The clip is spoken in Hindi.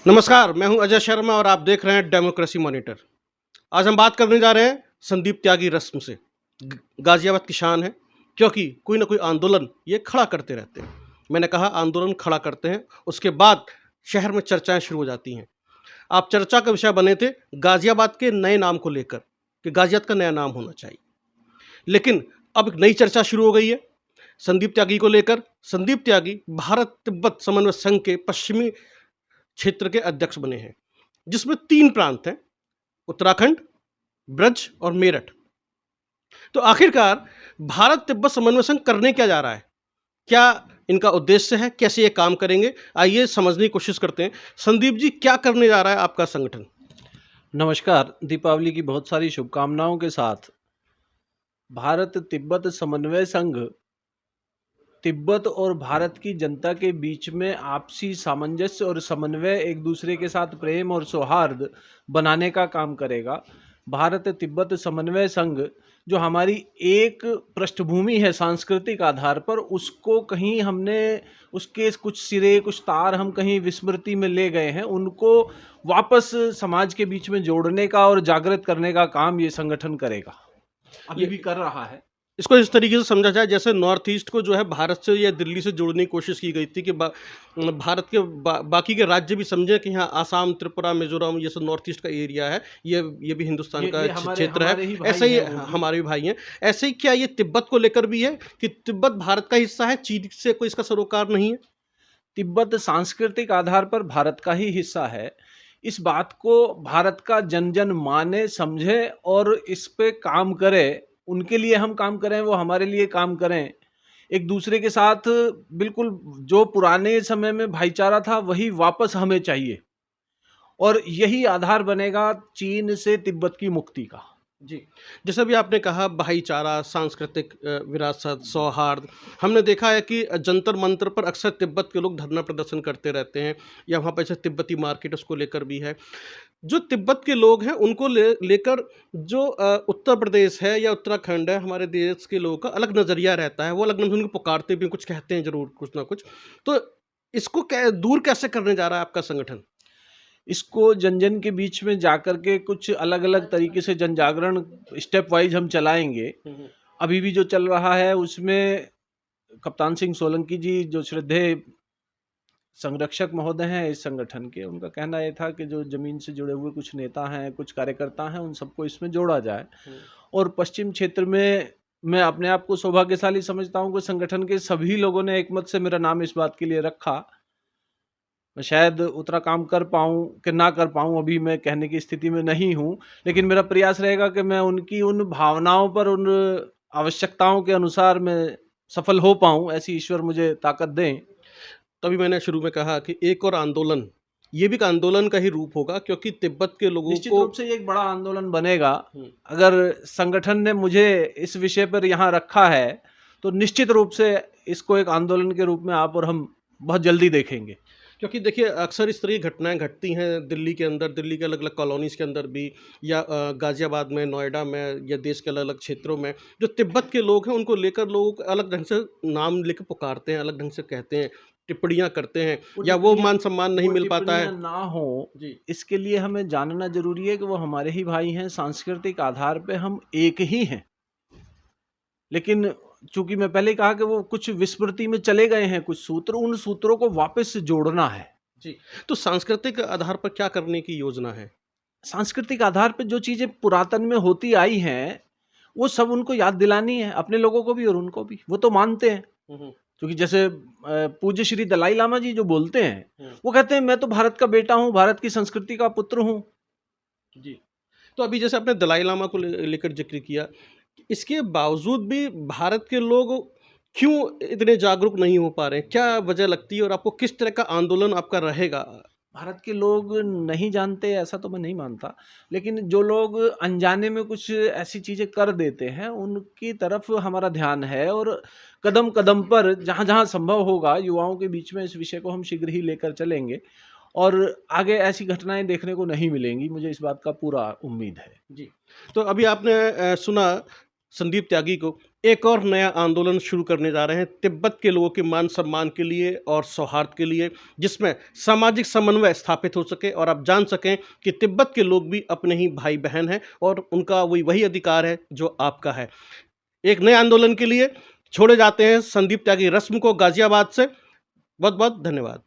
नमस्कार, मैं हूं अजय शर्मा और आप देख रहे हैं डेमोक्रेसी मॉनिटर। आज हम बात करने जा रहे हैं संदीप त्यागी रस्म से। गाजियाबाद की शान है, क्योंकि कोई ना कोई आंदोलन ये खड़ा करते रहते हैं। मैंने कहा आंदोलन खड़ा करते हैं, उसके बाद शहर में चर्चाएं शुरू हो जाती हैं। आप चर्चा का विषय बने थे गाजियाबाद के नए नाम को लेकर, कि गाजियाबाद का नया नाम होना चाहिए। लेकिन अब एक नई चर्चा शुरू हो गई है संदीप त्यागी को लेकर। संदीप त्यागी भारत तिब्बत समन्वय संघ के पश्चिमी क्षेत्र के अध्यक्ष बने हैं, जिसमें 3 प्रांत हैं, उत्तराखंड, ब्रज और मेरठ। तो आखिरकार भारत तिब्बत समन्वय संघ करने क्या जा रहा है? क्या इनका उद्देश्य है? कैसे ये काम करेंगे? आइए समझने की कोशिश करते हैं। संदीप जी, क्या करने जा रहा है आपका संगठन? नमस्कार, दीपावली की बहुत सारी शुभकामनाओं के साथ भारत तिब्बत समन्वय संघ तिब्बत और भारत की जनता के बीच में आपसी सामंजस्य और समन्वय, एक दूसरे के साथ प्रेम और सौहार्द बनाने का काम करेगा। भारत तिब्बत समन्वय संघ जो हमारी एक पृष्ठभूमि है सांस्कृतिक आधार पर, उसको कहीं हमने उसके कुछ सिरे कुछ तार हम कहीं विस्मृति में ले गए हैं, उनको वापस समाज के बीच में जोड़ने का और जागृत करने का काम ये संगठन करेगा, अभी भी कर रहा है। इसको इस तरीके से समझा जाए जैसे नॉर्थ ईस्ट को जो है भारत से या दिल्ली से जोड़ने की कोशिश की गई थी कि भारत के बाकी के राज्य भी समझें कि हाँ, आसाम, त्रिपुरा, मिजोरम, ये सब नॉर्थ ईस्ट का एरिया है, ये भी हिंदुस्तान का क्षेत्र है। ऐसे ही हमारे भी भाई हैं। ऐसे ही क्या ये तिब्बत को लेकर भी है कि तिब्बत भारत का हिस्सा है, चीन से कोई इसका सरोकार नहीं है? तिब्बत सांस्कृतिक आधार पर भारत का ही हिस्सा है। इस बात को भारत का जन जन माने, समझे और इस पे काम करे। उनके लिए हम काम करें, वो हमारे लिए काम करें। एक दूसरे के साथ बिल्कुल जो पुराने समय में भाईचारा था वही वापस हमें चाहिए, और यही आधार बनेगा चीन से तिब्बत की मुक्ति का। जी, जैसा भी आपने कहा भाईचारा, सांस्कृतिक विरासत, सौहार्द। हमने देखा है कि जंतर मंतर पर अक्सर तिब्बत के लोग धरना प्रदर्शन करते रहते हैं, या वहाँ पर जैसे तिब्बती मार्केट उसको लेकर भी है। जो तिब्बत के लोग हैं उनको लेकर जो उत्तर प्रदेश है या उत्तराखंड है, हमारे देश के लोगों का अलग नज़रिया रहता है। वो अलग नज़र उनको पुकारते भी हैं, कुछ कहते हैं ज़रूर, कुछ ना कुछ। तो इसको दूर कैसे करने जा रहा है आपका संगठन? इसको जन जन के बीच में जाकर के कुछ अलग अलग तरीके से जन जागरण स्टेप वाइज हम चलाएंगे। अभी भी जो चल रहा है उसमें कप्तान सिंह सोलंकी जी, जो श्रद्धेय संरक्षक महोदय हैं इस संगठन के, उनका कहना यह था कि जो जमीन से जुड़े हुए कुछ नेता हैं, कुछ कार्यकर्ता हैं, उन सबको इसमें जोड़ा जाए। और पश्चिम क्षेत्र में मैं अपने आप को सौभाग्यशाली समझता हूं कि संगठन के सभी लोगों ने एकमत से मेरा नाम इस बात के लिए रखा। मैं शायद उतना काम कर पाऊँ कि ना कर पाऊँ, अभी मैं कहने की स्थिति में नहीं हूँ, लेकिन मेरा प्रयास रहेगा कि मैं उनकी उन भावनाओं पर, उन आवश्यकताओं के अनुसार मैं सफल हो पाऊँ, ऐसी ईश्वर मुझे ताकत दें। तभी मैंने शुरू में कहा कि एक और आंदोलन, ये भी एक आंदोलन का ही रूप होगा, क्योंकि तिब्बत के लोगों निश्चित को रूप से ये एक बड़ा आंदोलन बनेगा। अगर संगठन ने मुझे इस विषय पर यहाँ रखा है तो निश्चित रूप से इसको एक आंदोलन के रूप में आप और हम बहुत जल्दी देखेंगे। क्योंकि देखिए अक्सर इस तरह की घटनाएं घटती हैं दिल्ली के अंदर, दिल्ली के अलग अलग कॉलोनीज़ के अंदर भी, या गाज़ियाबाद में, नोएडा में, या देश के अलग अलग क्षेत्रों में जो तिब्बत के लोग हैं उनको लेकर लोग अलग ढंग से नाम लेकर पुकारते हैं, अलग ढंग से कहते हैं, टिप्पणियां करते हैं, या वो मान सम्मान नहीं मिल पाता है। ना हो जी, इसके लिए हमें जानना जरूरी है कि वो हमारे ही भाई हैं, सांस्कृतिक आधार पे हम एक ही हैं। लेकिन चूंकि मैं पहले कहा कि वो कुछ विस्मृति में चले गए हैं कुछ सूत्र, उन सूत्रों को वापस से जोड़ना है। जी, तो सांस्कृतिक आधार पर क्या करने की योजना है? सांस्कृतिक आधार पर जो चीजें पुरातन में होती आई हैं वो सब उनको याद दिलानी है, अपने लोगों को भी और उनको भी। वो तो मानते हैं, क्योंकि जैसे पूज्य श्री दलाई लामा जी जो बोलते हैं, वो कहते हैं मैं तो भारत का बेटा हूं, भारत की संस्कृति का पुत्र हूं। जी, तो अभी जैसे आपने दलाई लामा को लेकर जिक्र किया, इसके बावजूद भी भारत के लोग क्यों इतने जागरूक नहीं हो पा रहे हैं? क्या वजह लगती है, और आपको किस तरह का आंदोलन आपका रहेगा? भारत के लोग नहीं जानते ऐसा तो मैं नहीं मानता, लेकिन जो लोग अनजाने में कुछ ऐसी चीजें कर देते हैं उनकी तरफ हमारा ध्यान है, और कदम कदम पर जहां जहां संभव होगा युवाओं के बीच में इस विषय को हम शीघ्र ही लेकर चलेंगे, और आगे ऐसी घटनाएं देखने को नहीं मिलेंगी, मुझे इस बात का पूरा उम्मीद है। जी, तो अभी आपने सुना संदीप त्यागी को। एक और नया आंदोलन शुरू करने जा रहे हैं तिब्बत के लोगों के मान सम्मान के लिए और सौहार्द के लिए, जिसमें सामाजिक समन्वय स्थापित हो सके और आप जान सकें कि तिब्बत के लोग भी अपने ही भाई बहन हैं और उनका वही अधिकार है जो आपका है। एक नए आंदोलन के लिए छोड़े जाते हैं संदीप त्यागी रस्म को गाजियाबाद से। बहुत बहुत धन्यवाद।